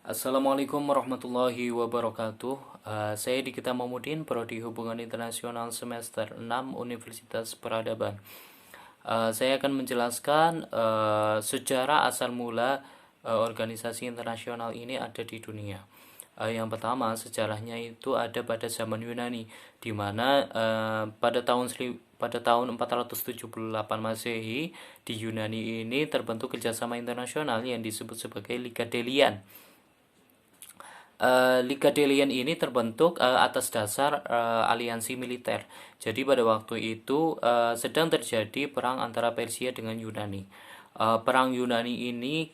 Assalamualaikum warahmatullahi wabarakatuh. Saya Dikita Mamudin, Prodi Hubungan Internasional semester 6 Universitas Peradaban. Saya akan menjelaskan sejarah asal mula organisasi internasional ini ada di dunia. Yang pertama, sejarahnya itu ada pada zaman Yunani, di mana pada tahun 478 Masehi di Yunani ini terbentuk kerjasama internasional yang disebut sebagai Liga Delian. Liga Delian ini terbentuk atas dasar aliansi militer. Jadi pada waktu itu sedang terjadi perang antara Persia dengan Yunani. Perang Yunani ini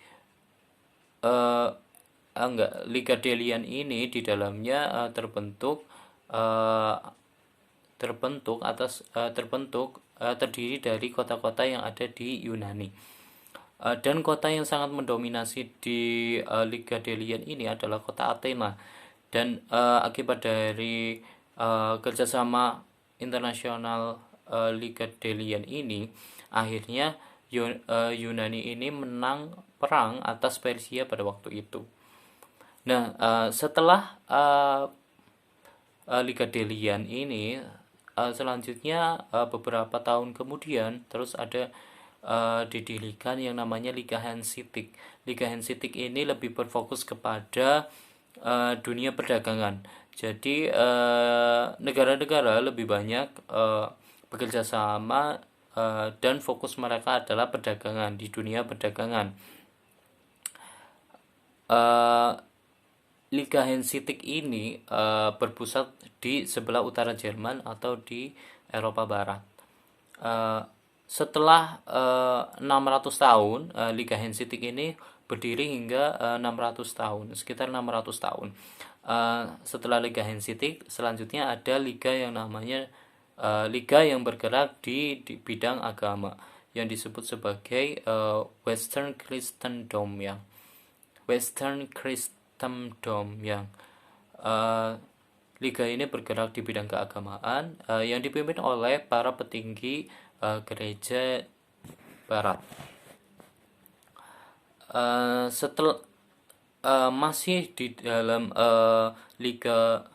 Liga Delian ini di dalamnya uh, terdiri dari kota-kota yang ada di Yunani. Dan kota yang sangat mendominasi di Liga Delian ini adalah kota Athena. Dan akibat dari kerjasama internasional Liga Delian ini, akhirnya Yunani ini menang perang atas Persia pada waktu itu. Nah, setelah Liga Delian ini, selanjutnya beberapa tahun kemudian terus ada didirikan yang namanya Liga Hanseatic. Liga Hanseatic ini lebih berfokus kepada dunia perdagangan. Jadi negara-negara lebih banyak bekerja sama dan fokus mereka adalah perdagangan di dunia perdagangan. Liga Hanseatic ini berpusat di sebelah utara Jerman atau di Eropa Barat. Setelah 600 tahun, Liga Hanseatic ini berdiri hingga 600 tahun, sekitar 600 tahun. Setelah Liga Hanseatic, selanjutnya ada liga yang namanya liga yang bergerak di bidang agama yang disebut sebagai Western Christendom yang liga ini bergerak di bidang keagamaan yang dipimpin oleh para petinggi gereja barat. Setelah masih di dalam liga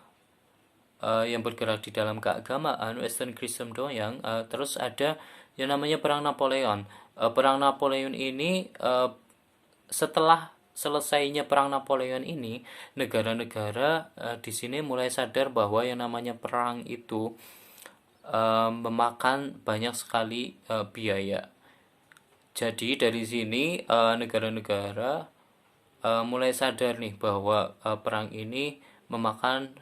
yang bergerak di dalam keagamaan Western Christendom yang terus ada yang namanya Perang Napoleon. Perang Napoleon ini setelah selesainya Perang Napoleon ini, negara-negara di sini mulai sadar bahwa yang namanya perang itu memakan banyak sekali biaya. Jadi dari sini negara-negara mulai sadar nih bahwa perang ini memakan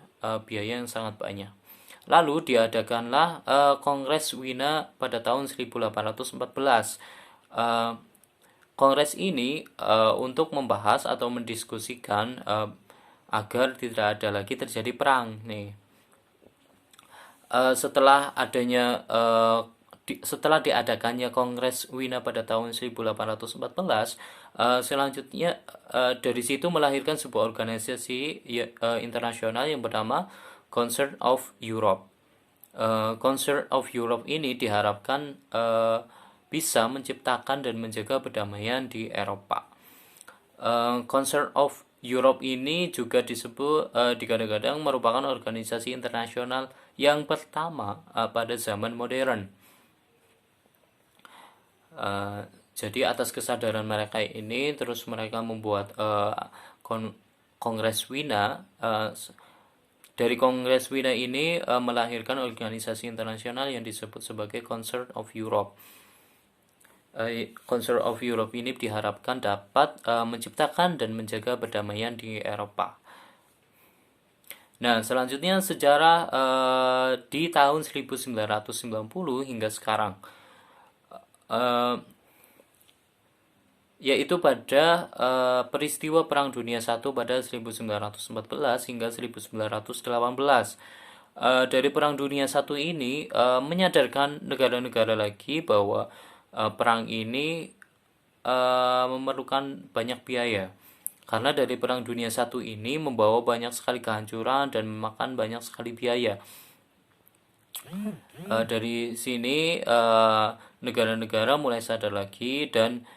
biaya yang sangat banyak. Lalu diadakanlah Kongres Wina pada tahun 1814. Kongres ini untuk membahas atau mendiskusikan agar tidak ada lagi terjadi perang nih. Setelah diadakannya Kongres Wina pada tahun 1814, selanjutnya dari situ melahirkan sebuah organisasi internasional yang bernama Concert of Europe. Concert of Europe ini diharapkan bisa menciptakan dan menjaga perdamaian di Eropa. Concert of Europe ini juga disebut digadang-gadang merupakan organisasi internasional yang pertama pada zaman modern. Jadi atas kesadaran mereka ini, terus mereka membuat Kongres Wina. Dari Kongres Wina ini melahirkan organisasi internasional yang disebut sebagai Concert of Europe. Concert of Europe ini diharapkan dapat menciptakan dan menjaga perdamaian di Eropa. Nah, selanjutnya sejarah di tahun 1990 hingga sekarang, yaitu pada peristiwa Perang Dunia I pada 1914 hingga 1918. Dari Perang Dunia I ini menyadarkan negara-negara lagi bahwa perang ini memerlukan banyak biaya, karena dari Perang Dunia I ini membawa banyak sekali kehancuran dan memakan banyak sekali biaya. Dari sini negara-negara mulai sadar lagi dan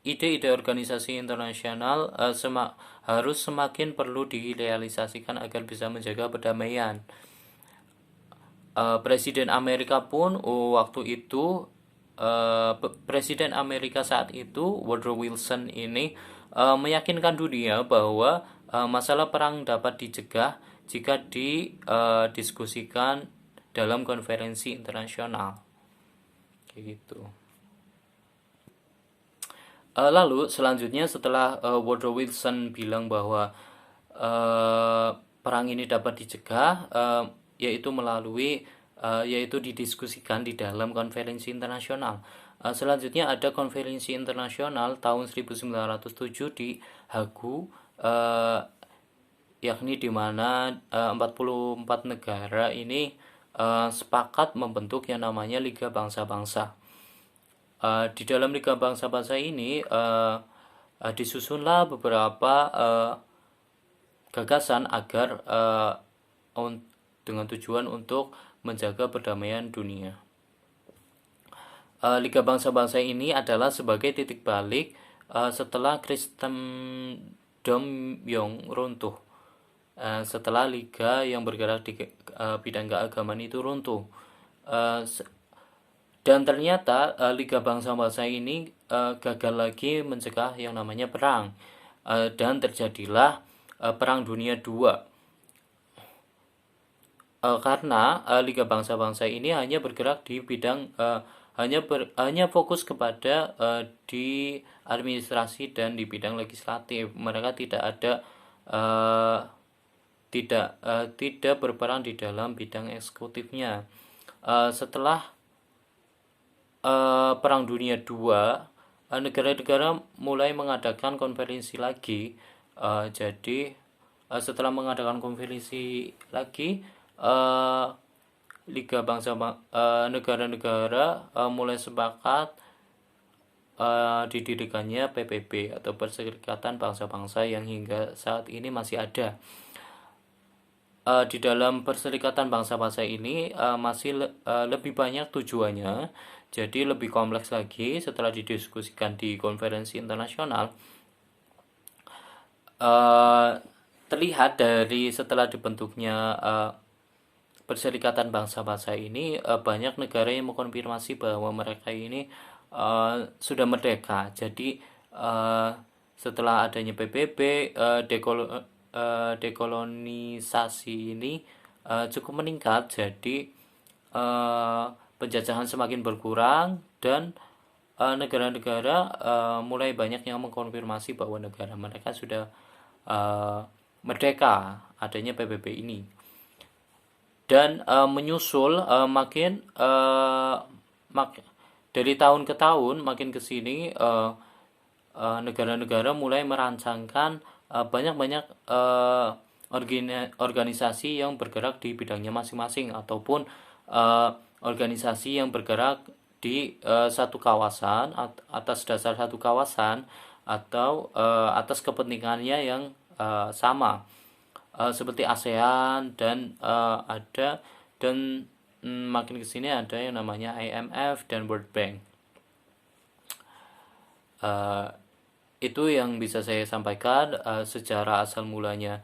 ide-ide organisasi internasional harus semakin perlu direalisasikan agar bisa menjaga perdamaian. Presiden Amerika pun waktu itu Presiden Amerika saat itu Woodrow Wilson ini meyakinkan dunia bahwa masalah perang dapat dicegah jika didiskusikan dalam konferensi internasional. Kayak gitu. Lalu selanjutnya setelah Woodrow Wilson bilang bahwa perang ini dapat dicegah, yaitu didiskusikan di dalam konferensi internasional. Selanjutnya ada konferensi internasional tahun 1907 di Hagu, yakni di mana 44 negara ini sepakat membentuk yang namanya Liga Bangsa-Bangsa. Di dalam Liga Bangsa-Bangsa ini disusunlah beberapa gagasan agar dengan tujuan untuk menjaga perdamaian dunia. Liga Bangsa-Bangsa ini adalah sebagai titik balik setelah Kristendom yang runtuh. Setelah liga yang bergerak di bidang keagamaan itu runtuh. Dan ternyata Liga Bangsa-Bangsa ini gagal lagi mencegah yang namanya perang. Dan terjadilah Perang Dunia II. Karena Liga Bangsa-Bangsa ini hanya bergerak di bidang hanya fokus kepada di administrasi dan di bidang legislatif. Mereka tidak berperan di dalam bidang eksekutifnya. Setelah Perang Dunia II, negara-negara mulai mengadakan konferensi lagi. Jadi setelah mengadakan konferensi lagi, Liga negara-negara mulai sepakat didirikannya PBB atau Perserikatan Bangsa-Bangsa yang hingga saat ini masih ada. Di dalam Perserikatan Bangsa-Bangsa ini masih lebih banyak tujuannya, jadi lebih kompleks lagi setelah didiskusikan di konferensi internasional. Terlihat dari setelah dibentuknya Perserikatan Bangsa-Bangsa ini, banyak negara yang mengkonfirmasi bahwa mereka ini sudah merdeka. Jadi setelah adanya PBB, dekolonisasi ini cukup meningkat. Jadi penjajahan semakin berkurang dan negara-negara mulai banyak yang mengkonfirmasi bahwa negara mereka sudah merdeka adanya PBB ini. Dan menyusul dari tahun ke tahun makin ke sini negara-negara mulai merancangkan banyak-banyak organisasi yang bergerak di bidangnya masing-masing, ataupun organisasi yang bergerak di satu kawasan atas dasar satu kawasan atau atas kepentingannya yang sama, seperti ASEAN dan makin kesini ada yang namanya IMF dan World Bank. Itu yang bisa saya sampaikan secara asal mulanya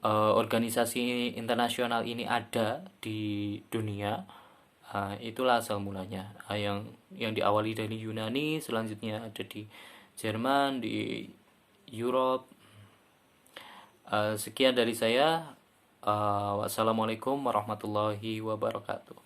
organisasi internasional ini ada di dunia. Itulah asal mulanya, yang diawali dari Yunani, selanjutnya ada di Jerman, di Europe. Sekian dari saya. Wassalamualaikum warahmatullahi wabarakatuh.